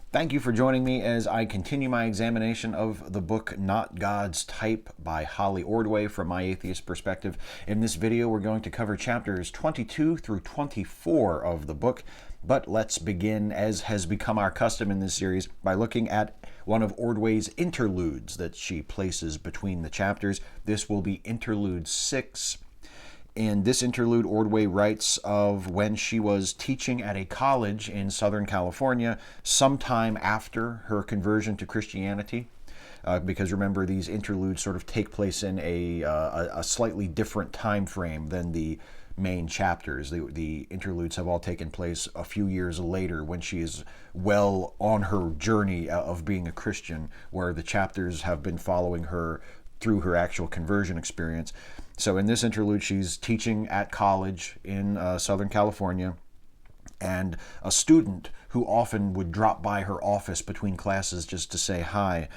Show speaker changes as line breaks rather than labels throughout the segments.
Thank you for joining me as I continue my examination of the book Not God's Type by Holly Ordway from my atheist perspective. In this video, we're going to cover chapters 22 through 24 of the book, but let's begin, as has become our custom in this series, by looking at one of Ordway's interludes that she places between the chapters. This will be Interlude 6. In this interlude, Ordway writes of when she was teaching at a college in Southern California sometime after her conversion to Christianity. Because remember, these interludes sort of take place in a slightly different time frame than the main chapters. The interludes have all taken place a few years later when she is well on her journey of being a Christian, where the chapters have been following her through her actual conversion experience. So in this interlude, she's teaching at college in Southern California, and a student who often would drop by her office between classes just to say hi,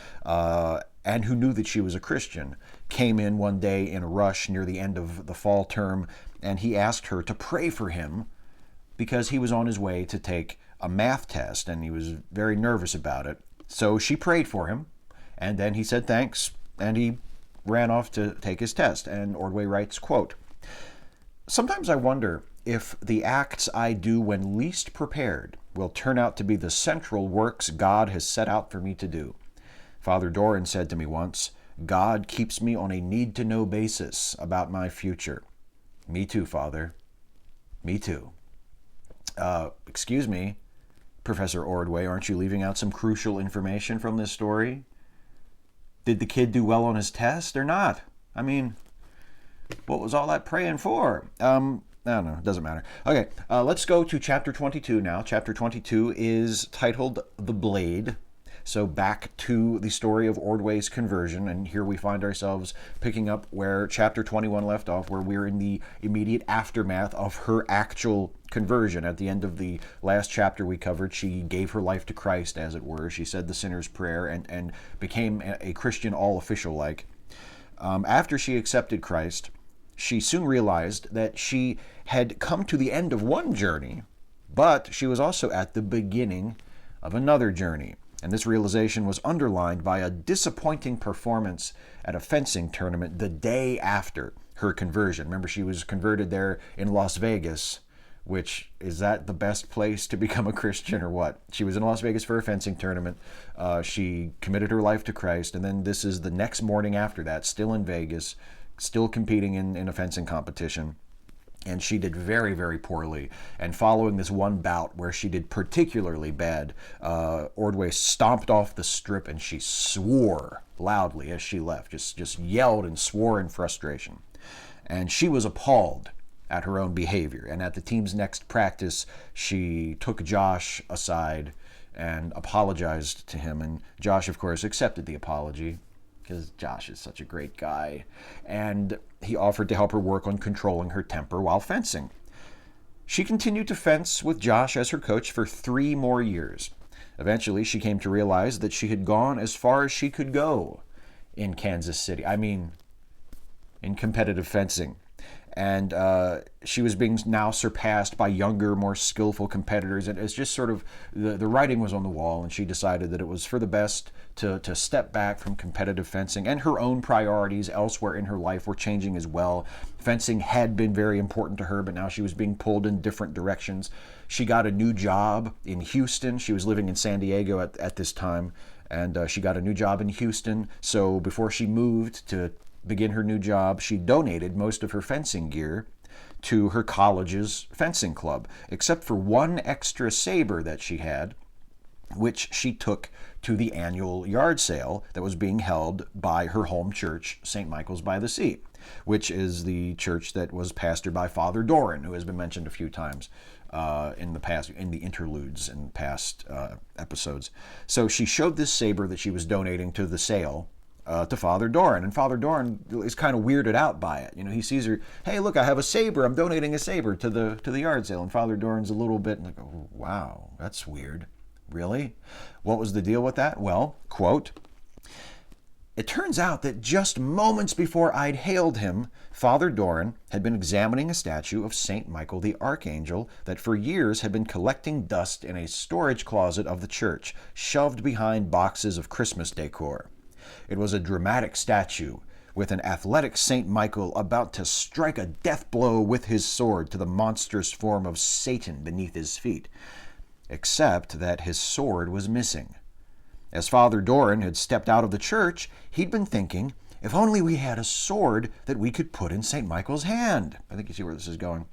and who knew that she was a Christian, came in one day in a rush near the end of the fall term, and he asked her to pray for him because he was on his way to take a math test, and he was very nervous about it. So she prayed for him, and then he said thanks, and he ran off to take his test. And Ordway writes, quote, "Sometimes I wonder if the acts I do when least prepared will turn out to be the central works God has set out for me to do. Father Doran said to me once, 'God keeps me on a need-to-know basis about my future.' Me too, Father. Me too." Excuse me, Professor Ordway, aren't you leaving out some crucial information from this story? Did the kid do well on his test or not? I mean, what was all that praying for? I don't know. It doesn't matter. Okay, let's go to chapter 22 now. Chapter 22 is titled The Blade. So back to the story of Ordway's conversion, and here we find ourselves picking up where chapter 21 left off, where we're in the immediate aftermath of her actual conversion. At the end of the last chapter we covered, she gave her life to Christ, as it were. She said the sinner's prayer and became a Christian all-official-like. After she accepted Christ, she soon realized that she had come to the end of one journey, but she was also at the beginning of another journey. And this realization was underlined by a disappointing performance at a fencing tournament the day after her conversion. Remember, she was converted there in Las Vegas, which, is that the best place to become a Christian or what? She was in Las Vegas for a fencing tournament. She committed her life to Christ, and then this is the next morning after that, still in Vegas, still competing in a fencing competition. And she did very, very poorly. And following this one bout where she did particularly bad, Ordway stomped off the strip and she swore loudly as she left, just yelled and swore in frustration. And she was appalled at her own behavior. And at the team's next practice, she took Josh aside and apologized to him. And Josh, of course, accepted the apology, because Josh is such a great guy, and he offered to help her work on controlling her temper while fencing. She continued to fence with Josh as her coach for 3 more years. Eventually, she came to realize that she had gone as far as she could go in Kansas City. I mean, in competitive fencing. And she was being now surpassed by younger, more skillful competitors. And it's just sort of, the writing was on the wall, and she decided that it was for the best to step back from competitive fencing. And her own priorities elsewhere in her life were changing as well. Fencing had been very important to her, but now she was being pulled in different directions. She got a new job in Houston. She was living in San Diego at this time, and she got a new job in Houston. So before she moved to begin her new job, she donated most of her fencing gear to her college's fencing club, except for one extra saber that she had, which she took to the annual yard sale that was being held by her home church, St. Michael's by the Sea, which is the church that was pastored by Father Doran, who has been mentioned a few times in the past, in the interludes in past episodes. So she showed this saber that she was donating to the sale to Father Doran, and Father Doran is kind of weirded out by it. You know, he sees her, hey, look, I have a saber. I'm donating a saber to the yard sale, and Father Doran's a little bit like, oh, wow, that's weird. Really? What was the deal with that? Well, quote, It turns out that just moments before I'd hailed him, Father Doran had been examining a statue of St. Michael the Archangel that for years had been collecting dust in a storage closet of the church, shoved behind boxes of Christmas decor. It was a dramatic statue, with an athletic St. Michael about to strike a death blow with his sword to the monstrous form of Satan beneath his feet, except that his sword was missing. As Father Doran had stepped out of the church, he'd been thinking, if only we had a sword that we could put in St. Michael's hand. I think you see where this is going.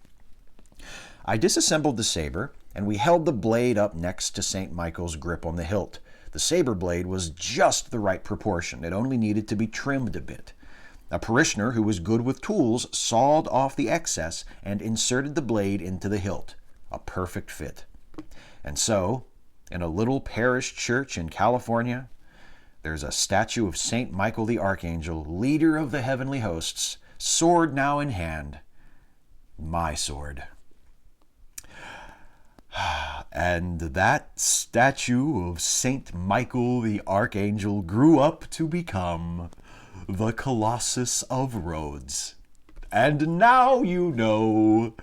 I disassembled the saber, and we held the blade up next to St. Michael's grip on the hilt. The saber blade was just the right proportion. It only needed to be trimmed a bit. A parishioner who was good with tools sawed off the excess and inserted the blade into the hilt. A perfect fit. And so, in a little parish church in California, there's a statue of St. Michael the Archangel, leader of the heavenly hosts, sword now in hand. My sword. And that statue of St. Michael the Archangel grew up to become the Colossus of Rhodes. And now you know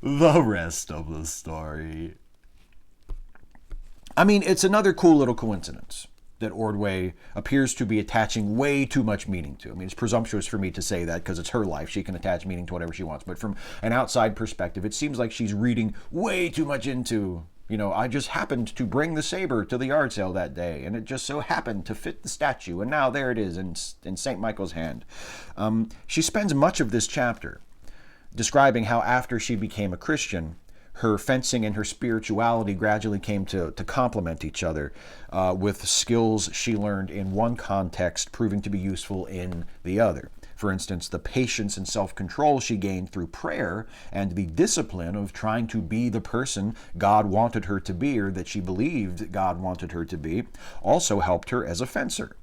the rest of the story. I mean, it's another cool little coincidence that Ordway appears to be attaching way too much meaning to. I mean, it's presumptuous for me to say that because it's her life. She can attach meaning to whatever she wants. But from an outside perspective, it seems like she's reading way too much into, I just happened to bring the saber to the yard sale that day, and it just so happened to fit the statue, and now there it is in St. Michael's hand. She spends much of this chapter describing how after she became a Christian, her fencing and her spirituality gradually came to complement each other with skills she learned in one context proving to be useful in the other. For instance, the patience and self-control she gained through prayer and the discipline of trying to be the person God wanted her to be or that she believed God wanted her to be also helped her as a fencer,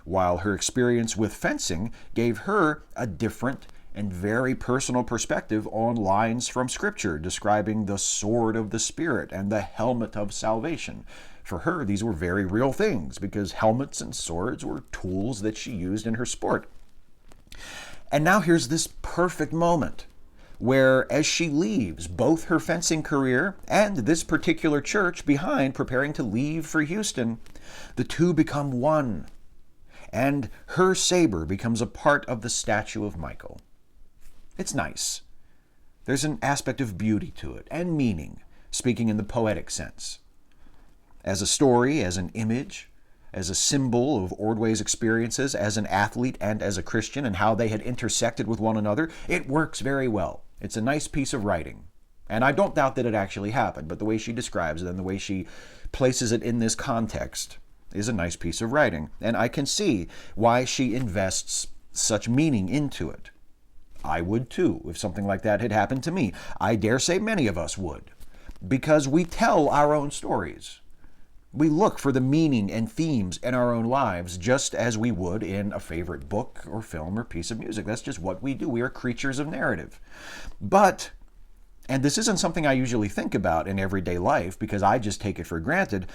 while her experience with fencing gave her a different and very personal perspective on lines from Scripture describing the sword of the Spirit and the helmet of salvation. For her, these were very real things because helmets and swords were tools that she used in her sport. And now here's this perfect moment where, as she leaves both her fencing career and this particular church behind, preparing to leave for Houston, the two become one, and her saber becomes a part of the statue of Michael. It's nice. There's an aspect of beauty to it, and meaning, speaking in the poetic sense. As a story, as an image, as a symbol of Ordway's experiences as an athlete and as a Christian and how they had intersected with one another, it works very well. It's a nice piece of writing. And I don't doubt that it actually happened, but the way she describes it and the way she places it in this context is a nice piece of writing. And I can see why she invests such meaning into it. I would too, if something like that had happened to me. I dare say many of us would, because we tell our own stories. We look for the meaning and themes in our own lives just as we would in a favorite book or film or piece of music. That's just what we do. We are creatures of narrative. But, and this isn't something I usually think about in everyday life because I just take it for granted,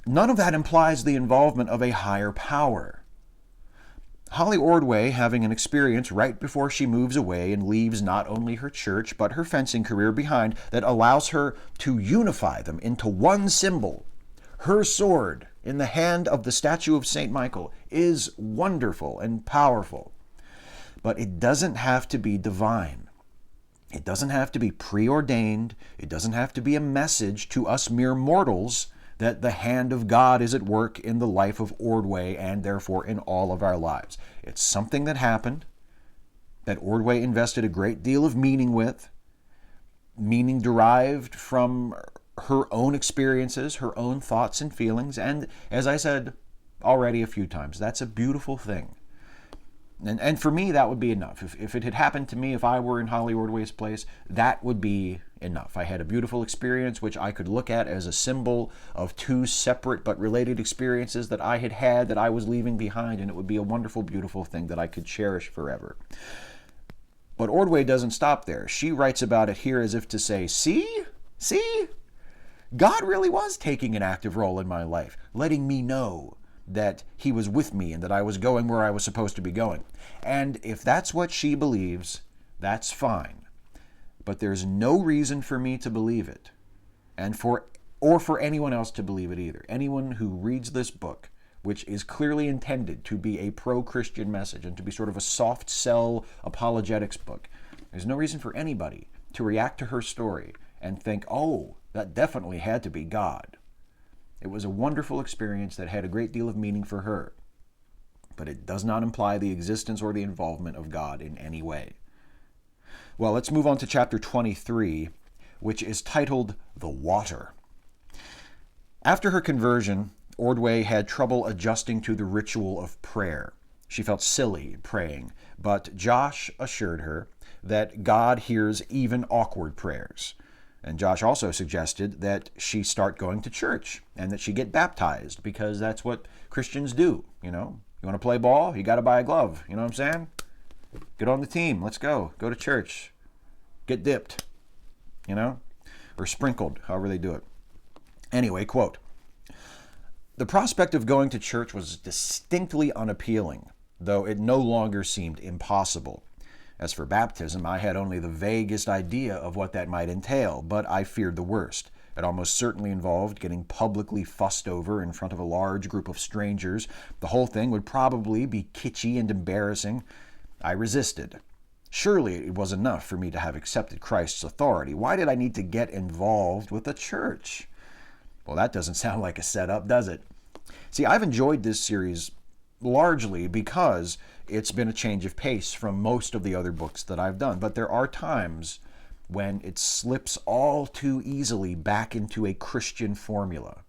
none of that implies the involvement of a higher power. Holly Ordway having an experience right before she moves away and leaves not only her church but her fencing career behind that allows her to unify them into one symbol, her sword in the hand of the statue of St. Michael, is wonderful and powerful. But it doesn't have to be divine. It doesn't have to be preordained. It doesn't have to be a message to us mere mortals that the hand of God is at work in the life of Ordway and therefore in all of our lives. It's something that happened that Ordway invested a great deal of meaning with, meaning derived from her own experiences, her own thoughts and feelings, and as I said already a few times, that's a beautiful thing. And for me, that would be enough. If it had happened to me, if I were in Holly Ordway's place, that would be enough. I had a beautiful experience which I could look at as a symbol of two separate but related experiences that I had had that I was leaving behind, and it would be a wonderful, beautiful thing that I could cherish forever. But Ordway doesn't stop there. She writes about it here as if to say, see? God really was taking an active role in my life, letting me know that he was with me and that I was going where I was supposed to be going. And if that's what she believes, that's fine. But there's no reason for me to believe it, or for anyone else to believe it either. Anyone who reads this book, which is clearly intended to be a pro-Christian message and to be sort of a soft sell apologetics book, there's no reason for anybody to react to her story and think, oh, that definitely had to be God. It was a wonderful experience that had a great deal of meaning for her, but it does not imply the existence or the involvement of God in any way. Well, let's move on to chapter 23, which is titled The Water. After her conversion, Ordway had trouble adjusting to the ritual of prayer. She felt silly praying, but Josh assured her that God hears even awkward prayers. And Josh also suggested that she start going to church and that she get baptized, because that's what Christians do, you know. You want to play ball? You got to buy a glove, you know what I'm saying? Get on the team, let's go. Go to church. Get dipped, you know, or sprinkled, however they do it. Anyway, quote, "The prospect of going to church was distinctly unappealing, though it no longer seemed impossible. As for baptism, I had only the vaguest idea of what that might entail, but I feared the worst. It almost certainly involved getting publicly fussed over in front of a large group of strangers. The whole thing would probably be kitschy and embarrassing. I resisted. Surely it was enough for me to have accepted Christ's authority. Why did I need to get involved with the church?" Well, that doesn't sound like a setup, does it? See, I've enjoyed this series largely because it's been a change of pace from most of the other books that I've done. But there are times when it slips all too easily back into a Christian formula.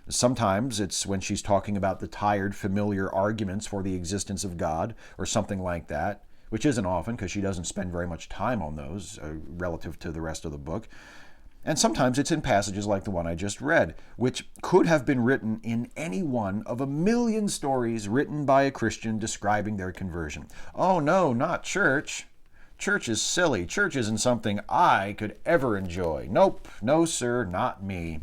Sometimes it's when she's talking about the tired, familiar arguments for the existence of God or something like that, which isn't often because she doesn't spend very much time on those relative to the rest of the book. And sometimes it's in passages like the one I just read, which could have been written in any one of a million stories written by a Christian describing their conversion. Oh no, not church. Church is silly. Church isn't something I could ever enjoy. Nope, no sir, not me.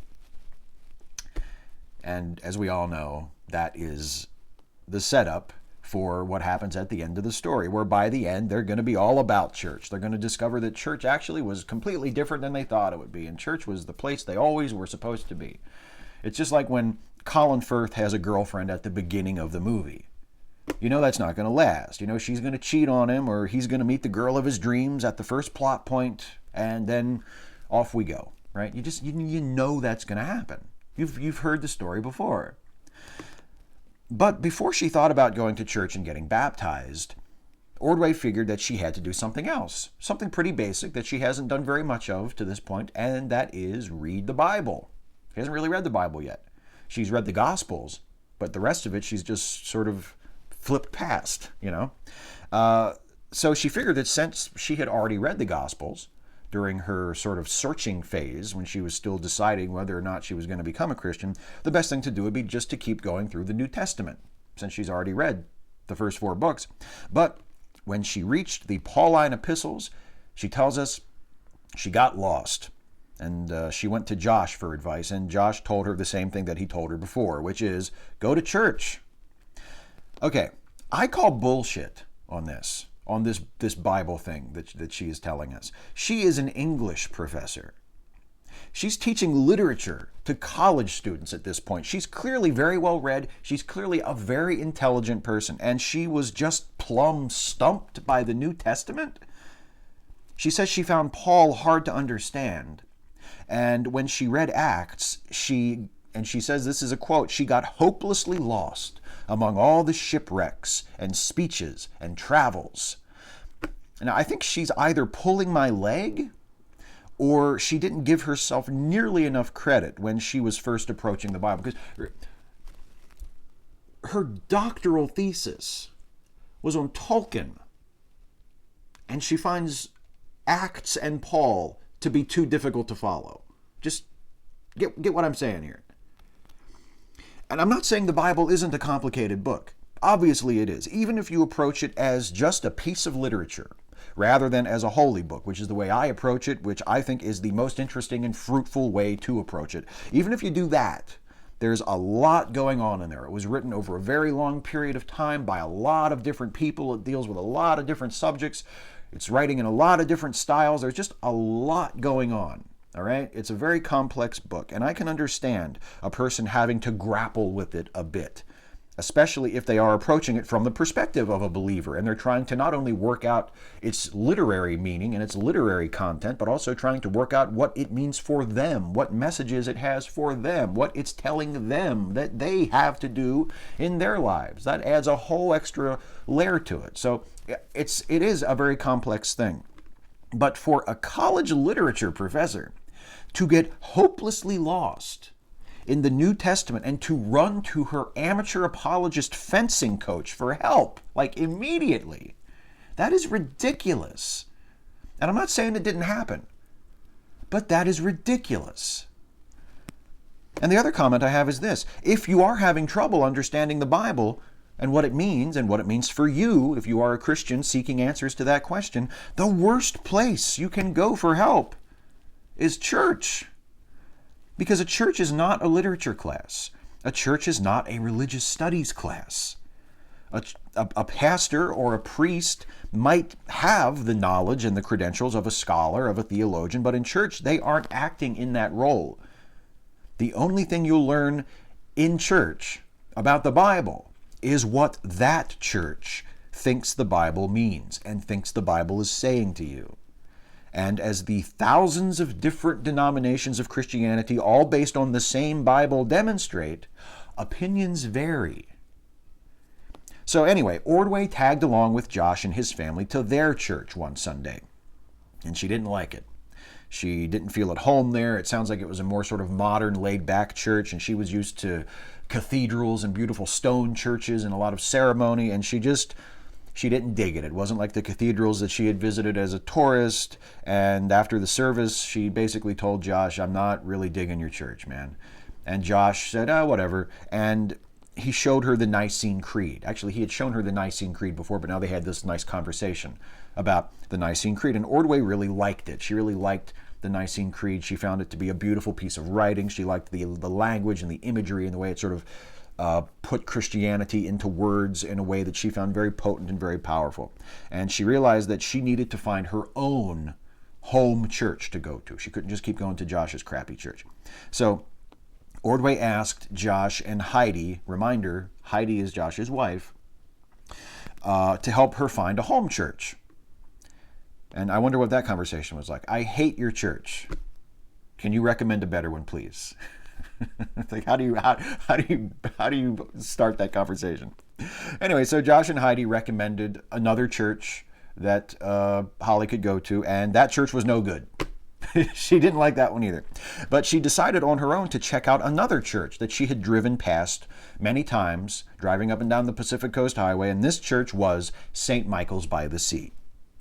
And as we all know, that is the setup for what happens at the end of the story, where by the end, they're going to be all about church. They're going to discover that church actually was completely different than they thought it would be, and church was the place they always were supposed to be. It's just like when Colin Firth has a girlfriend at the beginning of the movie. You know that's not going to last. You know she's going to cheat on him, or he's going to meet the girl of his dreams at the first plot point, and then off we go, right? You know that's going to happen. You've heard the story before. But before she thought about going to church and getting baptized, Ordway figured that she had to do something else, something pretty basic that she hasn't done very much of to this point, and that is read the Bible. She hasn't really read the Bible yet. She's read the Gospels, but the rest of it she's just sort of flipped past, you know. So she figured that since she had already read the Gospels during her sort of searching phase when she was still deciding whether or not she was going to become a Christian, the best thing to do would be just to keep going through the New Testament, since she's already read the first 4 books. But when she reached the Pauline epistles, she tells us she got lost. And she went to Josh for advice, and Josh told her the same thing that he told her before, which is, go to church. Okay, I call bullshit on this Bible thing that she is telling us. She is an English professor. She's teaching literature to college students at this point. She's clearly very well read. She's clearly a very intelligent person, and she was just plumb stumped by the New Testament. She says she found Paul hard to understand, and when she read Acts, she says, this is a quote, she got hopelessly lost among all the shipwrecks and speeches and travels. Now, I think she's either pulling my leg or she didn't give herself nearly enough credit when she was first approaching the Bible, because her doctoral thesis was on Tolkien, and she finds Acts and Paul to be too difficult to follow. Just get what I'm saying here. And I'm not saying the Bible isn't a complicated book. Obviously it is, even if you approach it as just a piece of literature, rather than as a holy book, which is the way I approach it, which I think is the most interesting and fruitful way to approach it. Even if you do that, There's a lot going on in there. It was written over a very long period of time by a lot of different people. It deals with a lot of different subjects. It's writing in a lot of different styles. There's just a lot going on. All right? It's a very complex book, and I can understand a person having to grapple with it a bit, especially if they are approaching it from the perspective of a believer, and they're trying to not only work out its literary meaning and its literary content, but also trying to work out what it means for them, what messages it has for them, what it's telling them that they have to do in their lives. That adds a whole extra layer to it. So it is a very complex thing. But for a college literature professor to get hopelessly lost in the New Testament and to run to her amateur apologist fencing coach for help, like immediately, that is ridiculous. And I'm not saying it didn't happen, but that is ridiculous. And the other comment I have is this: if you are having trouble understanding the Bible and what it means for you, if you are a Christian seeking answers to that question, the worst place you can go for help is church. Because a church is not a literature class. A church is not a religious studies class. A pastor or a priest might have the knowledge and the credentials of a scholar, of a theologian, but in church they aren't acting in that role. The only thing you'll learn in church about the Bible is what that church thinks the Bible means and thinks the Bible is saying to you. And as the thousands of different denominations of Christianity, all based on the same Bible, demonstrate, opinions vary. So anyway, Ordway tagged along with Josh and his family to their church one Sunday, and she didn't like it. She didn't feel at home there. It sounds like it was a more sort of modern, laid-back church, and she was used to cathedrals and beautiful stone churches and a lot of ceremony, and she didn't dig it. It wasn't like the cathedrals that she had visited as a tourist. And after the service, she basically told Josh, "I'm not really digging your church, man." And Josh said, "Oh, whatever." And he showed her the Nicene Creed. Actually, he had shown her the Nicene Creed before, but now they had this nice conversation about the Nicene Creed. And Ordway really liked it. She really liked the Nicene Creed. She found it to be a beautiful piece of writing. She liked the language and the imagery and the way it sort of put Christianity into words in a way that she found very potent and very powerful. And she realized that she needed to find her own home church to go to. She couldn't just keep going to Josh's crappy church. So Ordway asked Josh and Heidi, reminder, Heidi is Josh's wife, to help her find a home church. And I wonder what that conversation was like. "I hate your church. Can you recommend a better one, please?" It's like, how do you start that conversation? Anyway, so Josh and Heidi recommended another church that Holly could go to, and that church was no good. She didn't like that one either. But she decided on her own to check out another church that she had driven past many times, driving up and down the Pacific Coast Highway, and this church was St. Michael's by the Sea.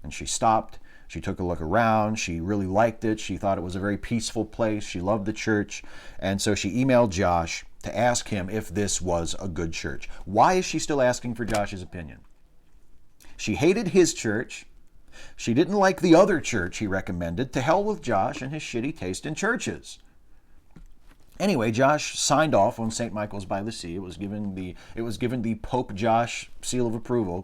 And she stopped. She took a look around. She really liked it. She thought it was a very peaceful place. She loved the church. And so she emailed Josh to ask him if this was a good church. Why is she still asking for Josh's opinion? She hated his church. She didn't like the other church he recommended. To hell with Josh and his shitty taste in churches. Anyway, Josh signed off on St. Michael's by the Sea. It was given the Pope Josh seal of approval.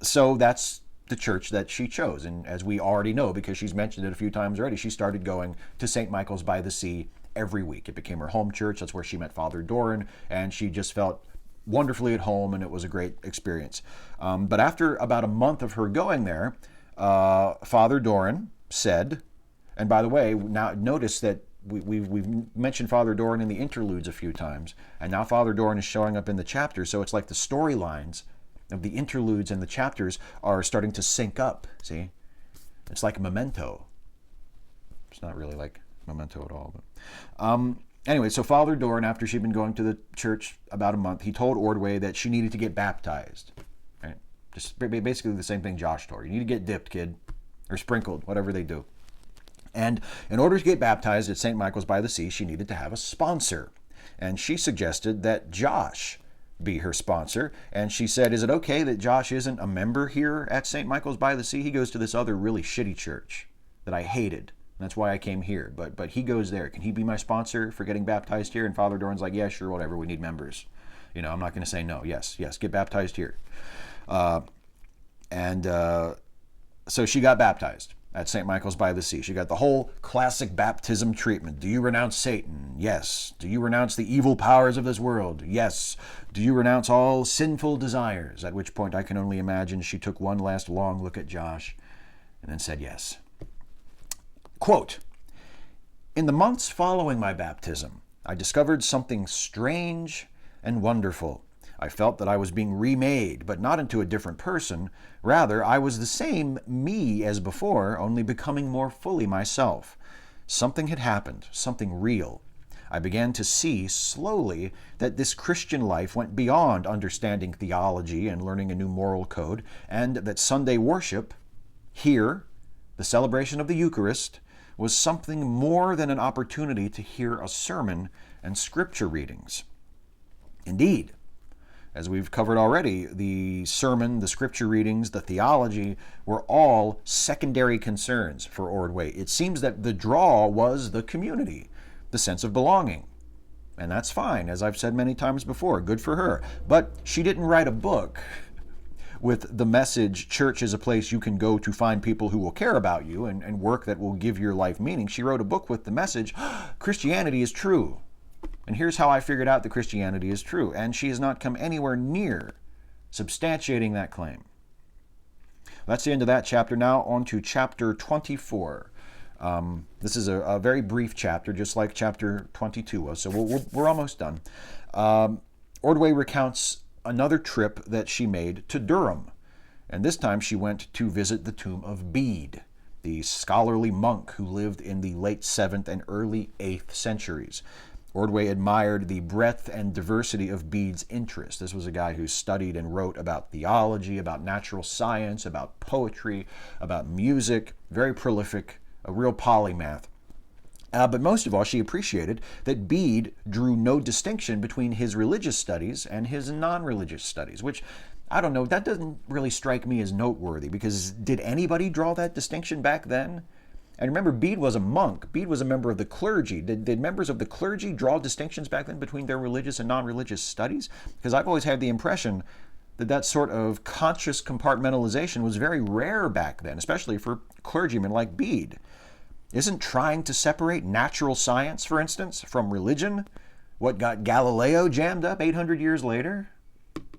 So that's the church that she chose. And as we already know, because she's mentioned it a few times already, she started going to St. Michael's by the Sea every week. It became her home church. That's where she met Father Doran, and she just felt wonderfully at home, and it was a great experience. But after about a month of her going there, Father Doran said, and by the way, now notice that we've mentioned Father Doran in the interludes a few times, and now Father Doran is showing up in the chapters, so it's like the storylines of the interludes and the chapters are starting to sync up, see? It's like Memento. It's not really like Memento at all. But anyway, so Father Doran, after she'd been going to the church about a month, he told Ordway that she needed to get baptized. Right? Just basically the same thing Josh told her. You need to get dipped, kid, or sprinkled, whatever they do. And in order to get baptized at St. Michael's by the Sea, she needed to have a sponsor. And she suggested that Josh be her sponsor. And she said, "Is it okay that Josh isn't a member here at St. Michael's by the Sea? He goes to this other really shitty church that I hated That's why I came here. But he goes there. Can he be my sponsor for getting baptized here? And Father Doran's like, yeah, sure, whatever. We need members. You know, I'm not going to say no. Yes, get baptized here. So she got baptized at St. Michael's by the Sea. She got the whole classic baptism treatment. Do you renounce Satan? Yes. Do you renounce the evil powers of this world? Yes. Do you renounce all sinful desires? At which point I can only imagine she took one last long look at Josh and then said yes. Quote, in the months following my baptism, I discovered something strange and wonderful. I felt that I was being remade, but not into a different person. Rather, I was the same me as before, only becoming more fully myself. Something had happened, something real. I began to see slowly that this Christian life went beyond understanding theology and learning a new moral code, and that Sunday worship, here, the celebration of the Eucharist, was something more than an opportunity to hear a sermon and scripture readings. Indeed, as we've covered already, the sermon, the scripture readings, the theology were all secondary concerns for Ordway. It seems that the draw was the community, the sense of belonging. And that's fine, as I've said many times before, good for her. But she didn't write a book with the message, church is a place you can go to find people who will care about you and work that will give your life meaning. She wrote a book with the message, Christianity is true. And here's how I figured out that Christianity is true. And she has not come anywhere near substantiating that claim. That's the end of that chapter. Now on to chapter 24. This is a very brief chapter, just like chapter 22 was. So we're almost done. Ordway recounts another trip that she made to Durham. And this time she went to visit the tomb of Bede, the scholarly monk who lived in the late 7th and early 8th centuries. Ordway admired the breadth and diversity of Bede's interests. This was a guy who studied and wrote about theology, about natural science, about poetry, about music, very prolific, a real polymath. But most of all, she appreciated that Bede drew no distinction between his religious studies and his non-religious studies, which, I don't know, that doesn't really strike me as noteworthy, because did anybody draw that distinction back then? And remember, Bede was a monk. Bede was a member of the clergy. Did members of the clergy draw distinctions back then between their religious and non-religious studies? Because I've always had the impression that that sort of conscious compartmentalization was very rare back then, especially for clergymen like Bede. Isn't trying to separate natural science, for instance, from religion what got Galileo jammed up 800 years later?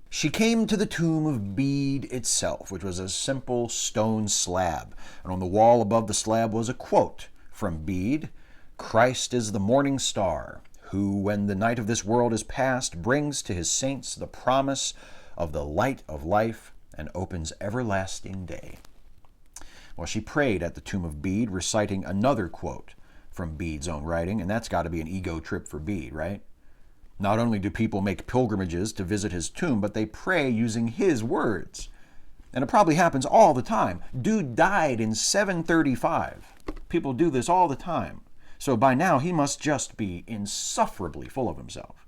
She came to the tomb of Bede itself, which was a simple stone slab. And on the wall above the slab was a quote from Bede, Christ is the morning star, who, when the night of this world is past, brings to his saints the promise of the light of life and opens everlasting day. Well, she prayed at the tomb of Bede, reciting another quote from Bede's own writing, and that's got to be an ego trip for Bede, right? Not only do people make pilgrimages to visit his tomb, but they pray using his words. And it probably happens all the time. Dude died in 735. People do this all the time. So by now, he must just be insufferably full of himself.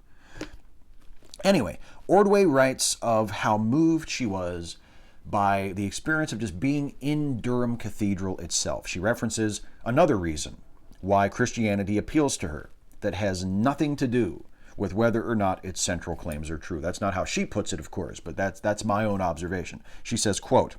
Anyway, Ordway writes of how moved she was by the experience of just being in Durham Cathedral itself. She references another reason why Christianity appeals to her that has nothing to do with whether or not its central claims are true. That's not how she puts it, of course, but that's my own observation. She says, quote,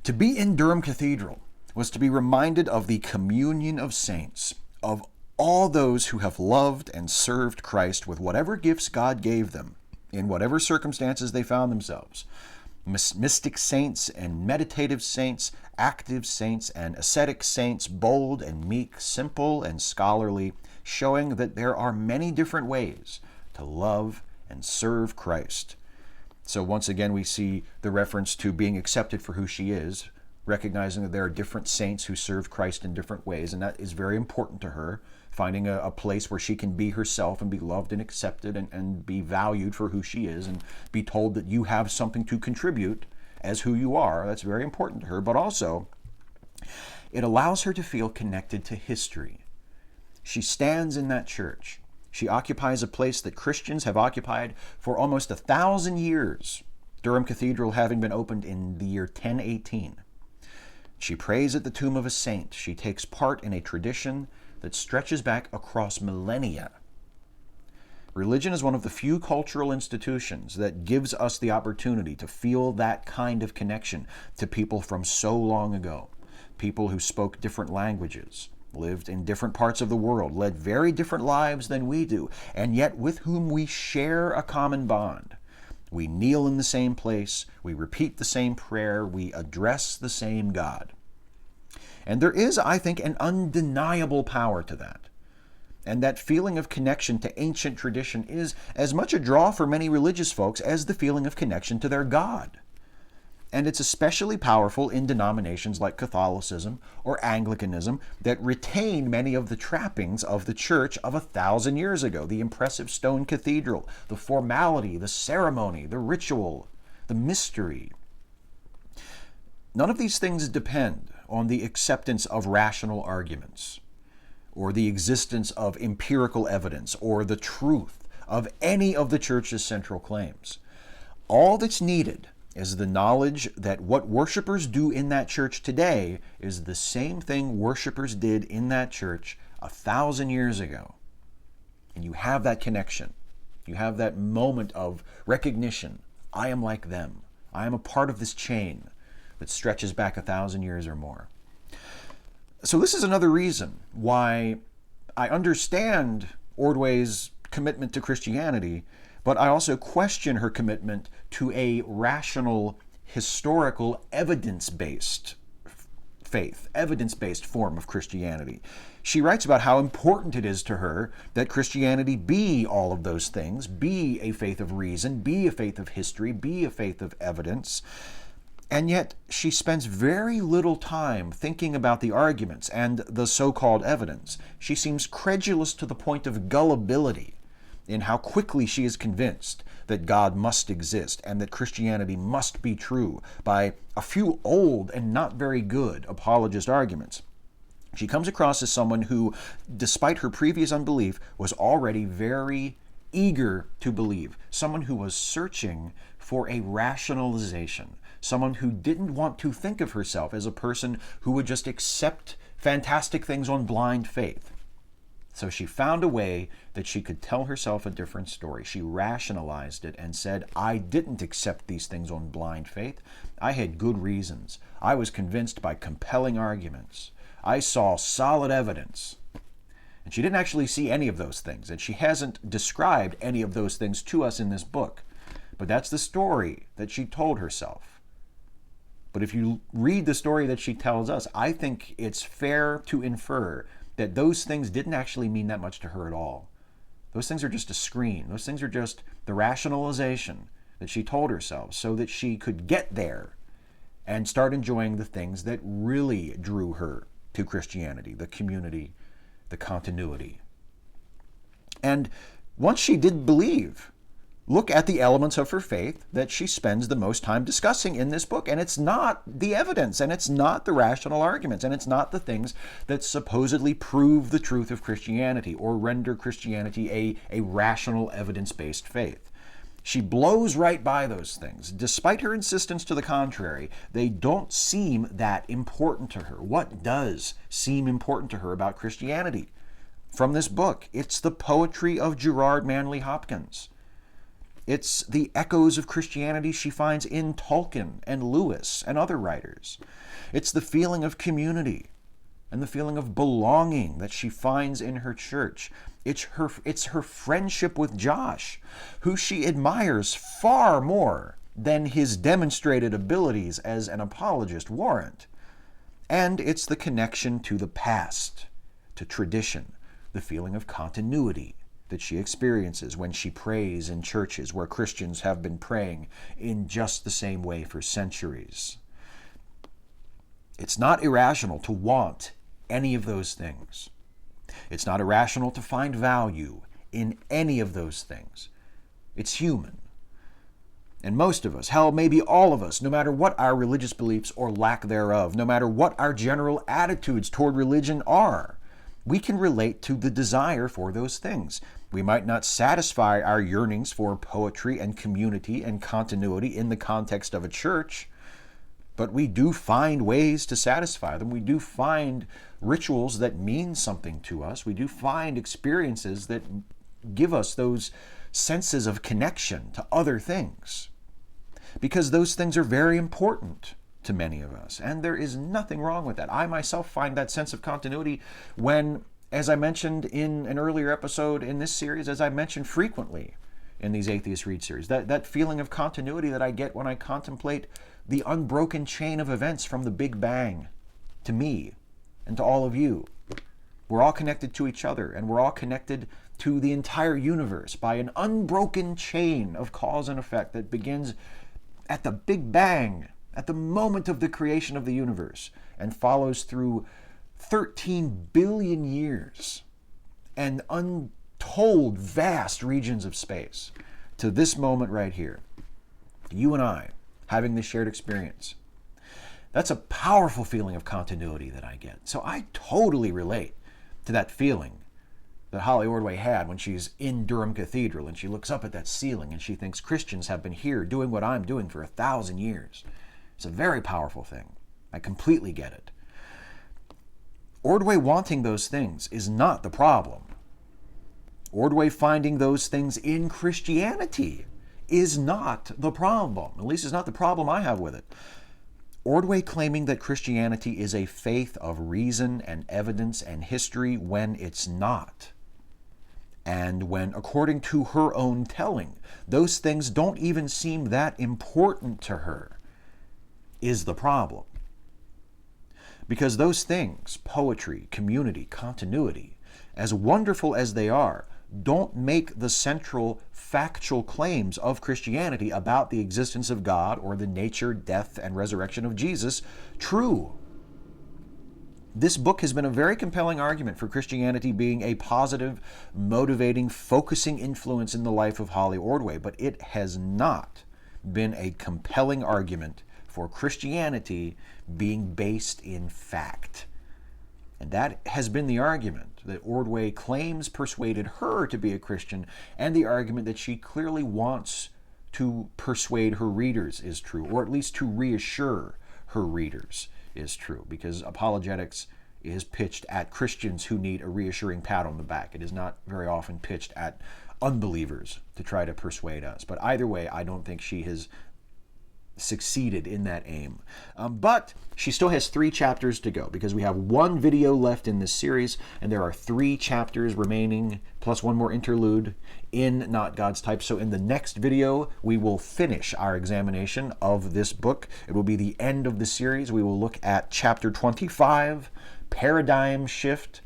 to be in Durham Cathedral was to be reminded of the communion of saints, of all those who have loved and served Christ with whatever gifts God gave them, in whatever circumstances they found themselves. Mystic saints and meditative saints, active saints and ascetic saints, bold and meek, simple and scholarly, showing that there are many different ways to love and serve Christ. So once again, we see the reference to being accepted for who she is, recognizing that there are different saints who serve Christ in different ways, and that is very important to her, finding a place where she can be herself and be loved and accepted and be valued for who she is and be told that you have something to contribute as who you are. That's very important to her, but also it allows her to feel connected to history. She stands in that church. She occupies a place that Christians have occupied for almost 1,000 years, Durham Cathedral having been opened in the year 1018. She prays at the tomb of a saint. She takes part in a tradition that stretches back across millennia. Religion is one of the few cultural institutions that gives us the opportunity to feel that kind of connection to people from so long ago. People who spoke different languages, lived in different parts of the world, led very different lives than we do, and yet with whom we share a common bond. We kneel in the same place, we repeat the same prayer, we address the same God. And there is, I think, an undeniable power to that. And that feeling of connection to ancient tradition is as much a draw for many religious folks as the feeling of connection to their God. And it's especially powerful in denominations like Catholicism or Anglicanism that retain many of the trappings of the church of 1,000 years ago. The impressive stone cathedral, the formality, the ceremony, the ritual, the mystery. None of these things depend on the acceptance of rational arguments, or the existence of empirical evidence, or the truth of any of the church's central claims. All that's needed is the knowledge that what worshipers do in that church today is the same thing worshipers did in that church 1,000 years ago. And you have that connection. You have that moment of recognition. I am like them. I am a part of this chain that stretches back 1,000 years or more. So this is another reason why I understand Ordway's commitment to Christianity, but I also question her commitment to a rational, historical, evidence-based faith, evidence-based form of Christianity. She writes about how important it is to her that Christianity be all of those things, be a faith of reason, be a faith of history, be a faith of evidence. And yet she spends very little time thinking about the arguments and the so-called evidence. She seems credulous to the point of gullibility in how quickly she is convinced that God must exist and that Christianity must be true by a few old and not very good apologist arguments. She comes across as someone who, despite her previous unbelief, was already very eager to believe, someone who was searching for a rationalization, someone who didn't want to think of herself as a person who would just accept fantastic things on blind faith. So she found a way that she could tell herself a different story. She rationalized it and said, I didn't accept these things on blind faith. I had good reasons. I was convinced by compelling arguments. I saw solid evidence. And she didn't actually see any of those things, and she hasn't described any of those things to us in this book. But that's the story that she told herself. But if you read the story that she tells us, I think it's fair to infer that those things didn't actually mean that much to her at all. Those things are just a screen. Those things are just the rationalization that she told herself so that she could get there and start enjoying the things that really drew her to Christianity, the community, the continuity. And once she did believe, look at the elements of her faith that she spends the most time discussing in this book. And it's not the evidence, and it's not the rational arguments, and it's not the things that supposedly prove the truth of Christianity or render Christianity a rational, evidence-based faith. She blows right by those things. Despite her insistence to the contrary, they don't seem that important to her. What does seem important to her about Christianity? From this book, it's the poetry of Gerard Manley Hopkins. It's the echoes of Christianity she finds in Tolkien and Lewis and other writers. It's the feeling of community and the feeling of belonging that she finds in her church. It's her friendship with Josh, who she admires far more than his demonstrated abilities as an apologist warrant. And it's the connection to the past, to tradition, the feeling of continuity that she experiences when she prays in churches where Christians have been praying in just the same way for centuries. It's not irrational to want any of those things. It's not irrational to find value in any of those things. It's human. And most of us, hell, maybe all of us, no matter what our religious beliefs or lack thereof, no matter what our general attitudes toward religion are, we can relate to the desire for those things. We might not satisfy our yearnings for poetry and community and continuity in the context of a church, But we do find ways to satisfy them. We do find rituals that mean something to us. We do find experiences that give us those senses of connection to other things, because those things are very important to many of us. And there is nothing wrong with that. I myself find that sense of continuity when, as I mentioned in an earlier episode in this series, as I mentioned frequently in these Atheist Read series, that feeling of continuity that I get when I contemplate the unbroken chain of events from the Big Bang to me and to all of you. We're all connected to each other, and we're all connected to the entire universe by an unbroken chain of cause and effect that begins at the Big Bang, at the moment of the creation of the universe, and follows through 13 billion years and untold vast regions of space to this moment right here. You and I having this shared experience. That's a powerful feeling of continuity that I get. So I totally relate to that feeling that Holly Ordway had when she's in Durham Cathedral and she looks up at that ceiling and she thinks Christians have been here doing what I'm doing for 1,000 years. It's a very powerful thing. I completely get it. Ordway wanting those things is not the problem. Ordway finding those things in Christianity is not the problem. At least it's not the problem I have with it. Ordway claiming that Christianity is a faith of reason and evidence and history when it's not. And when, according to her own telling, those things don't even seem that important to her, is the problem. Because those things, poetry, community, continuity, as wonderful as they are, don't make the central factual claims of Christianity about the existence of God or the nature, death, and resurrection of Jesus true. This book has been a very compelling argument for Christianity being a positive, motivating, focusing influence in the life of Holly Ordway, but it has not been a compelling argument for Christianity being based in fact. And that has been the argument that Ordway claims persuaded her to be a Christian, and the argument that she clearly wants to persuade her readers is true, or at least to reassure her readers is true, because apologetics is pitched at Christians who need a reassuring pat on the back. It is not very often pitched at unbelievers to try to persuade us. But either way, I don't think she has succeeded in that aim. But she still has 3 chapters to go, because we have 1 video left in this series, and there are 3 chapters remaining, plus 1 more interlude in Not God's Type. So in the next video, we will finish our examination of this book. It will be the end of the series. We will look at chapter 25, Paradigm Shift,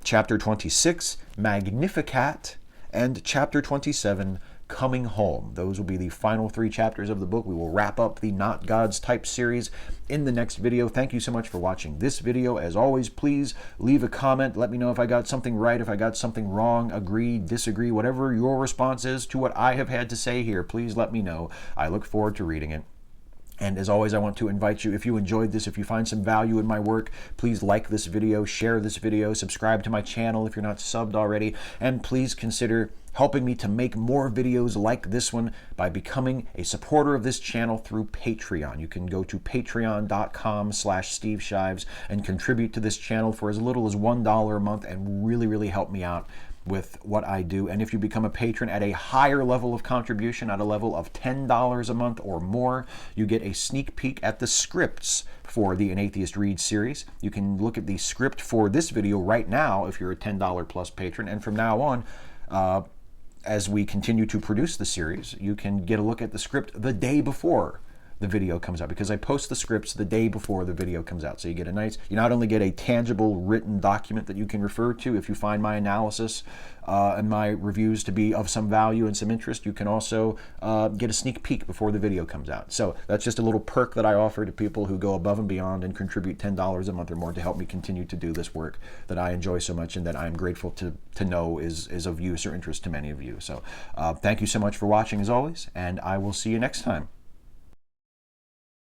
chapter 26, Magnificat, and chapter 27, Coming Home. Those will be the final 3 chapters of the book. We will wrap up the Not God's Type series in the next video. Thank you so much for watching this video. As always, please leave a comment. Let me know if I got something right, if I got something wrong, agree, disagree, whatever your response is to what I have had to say here. Please let me know. I look forward to reading it. And as always, I want to invite you, if you enjoyed this, if you find some value in my work, please like this video, share this video, subscribe to my channel if you're not subbed already, and please consider helping me to make more videos like this one by becoming a supporter of this channel through Patreon. You can go to patreon.com/SteveShives and contribute to this channel for as little as $1 a month and really help me out with what I do. And if you become a patron at a higher level of contribution, at a level of $10 a month or more, you get a sneak peek at the scripts for the An Atheist Read series. You can look at the script for this video right now if you're a $10 plus patron, and from now on, as we continue to produce the series, you can get a look at the script the day before the video comes out, because I post the scripts the day before the video comes out. So you not only get a tangible written document that you can refer to if you find my analysis and my reviews to be of some value and some interest, you can also get a sneak peek before the video comes out. So that's just a little perk that I offer to people who go above and beyond and contribute $10 a month or more to help me continue to do this work that I enjoy so much and that I'm grateful to know is of use or interest to many of you. So thank you so much for watching as always, and I will see you next time.